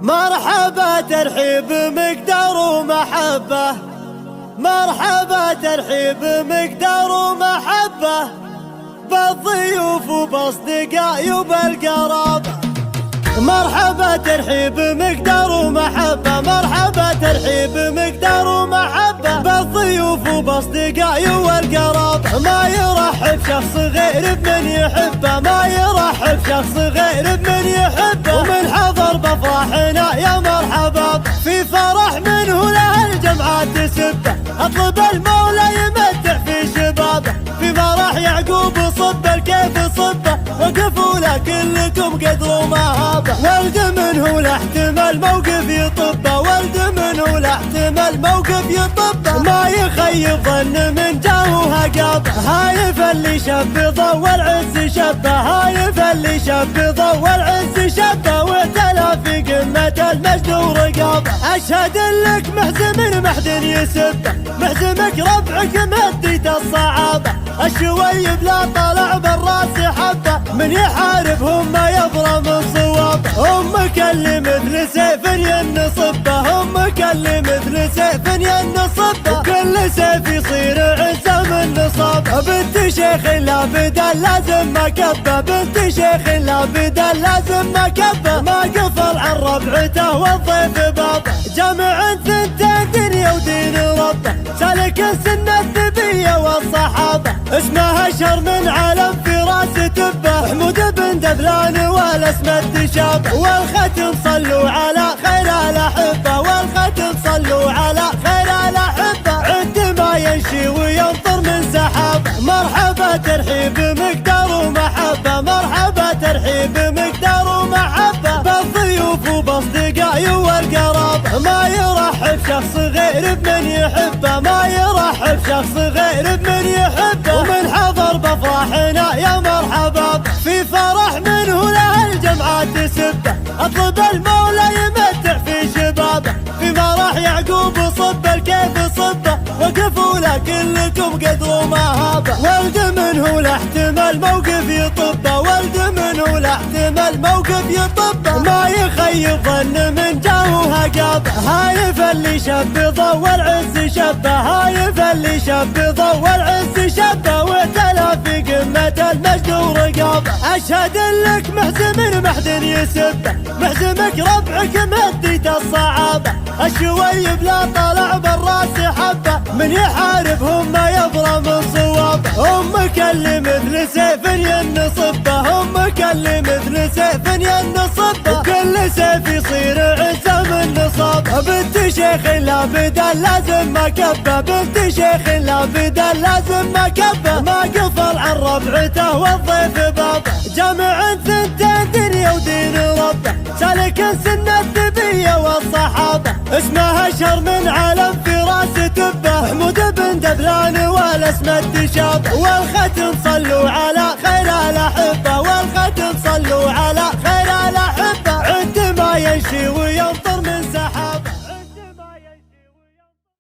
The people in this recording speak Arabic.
مرحبا ترحيب مقدار ومحبة، مرحبا ترحيب مقدار ومحبة بالضيوف وباصدقاء وبالقرابة. مرحبا ترحيب مقدار ومحبة، مرحبا ترحيب مقدار ومحبة بالضيوف وباصدقاء والقرابة. ما يرحب شخص غير بمن يحبه، ما يرحب شخص غير بمن يحبه. ومن حضر بافراحنا يا مرحبا، في فرح منه له الجمعات تسبه. اطلب المولى يمتع في شبابه، في فرح يعقوب صب الكيف صبه. وقفوا له كلكم قدر ومهابه، ولد منه لا احتمال موقف يطبه، ولد منه لا احتمال موقف يطبه. ما يخيب ظن من جاوها قابه، هايف اللي شب ضوى العز شبه، هايف اللي شب ضوى العز شبه. واعتلى في قمة المجد ورقابه. اشهد لك محزم محد يسبه، محزمك ربعك مديت الصعابه. الشويب لا طلع بالراس حبه، من يحاربهم ما يبرى من صوابه. امك اللي مثل سيف ينصبه، امك اللي مثل سيف ينصبه. وكل سيف يصير عزه من نصابه. بنت شيخ لا بدل لازم مكبه، بنت شيخ لا بدل لازم مكبه. ما قفل عن ربعته والضيف بابه، جامع ثنتين دنيا ودين ربه. سالك السنه النبيه والصحابه، اسمه اشهر من علم في راس تبه. حمود بن دبلان والاسم التشابه، والختم صلوا على خير الاحبه، والختم صلوا على خير الاحبه. عند ما ينشي وينطر من سحابه. مرحبا ترحيب مقدار ومحبه، مرحبا ترحيب مقدار ومحبه بالضيوف وباصدقاء والقرابه. ما يرحب شخص غير بمن يحبه، ما يرحب شخص غير بمن يحبه. ومن حضر بافراحنا يا مرحبا، في فرح منه له الجمعات تسبه. اطلب المولى يمتع في شبابه، في فرح يعقوب صب الكيف صبه. وقفوا له كلكم قدر ومهابه، ولد منه لا احتمال موقف يطبه، ولد منه لا احتمال موقف يطبه. ما يخيب ظن من جاوها قابه، هايف اللي شب ضوى العز شبه، هايف اللي شب ضوى العز شبه. واعتلى في قمة المجد ورقابه. اشهد لك محزم محد يسبه، محزمك ربعك مديت الصعابه. الشويب لا طلع بالراس حبه، من يحاربهم ما يبرى من صوابه. امك اللي مثل سيف ينصبه، امك اللي مثل سيف ينصبه. وكل سيف يصير عزه من نصابه. بنت شيخ لا بدل لازم مكبه، بنت شيخ لا بدل لازم مكبه. ما قفل عن ربعته والضيف بابه، جامع ثنتين دنيا ودين ربه. سالك السنه النبيه والصحابه، اسمه اشهر من علم في راس تبه. حمود بن دبلان والاسم التشابه، والختم صلوا على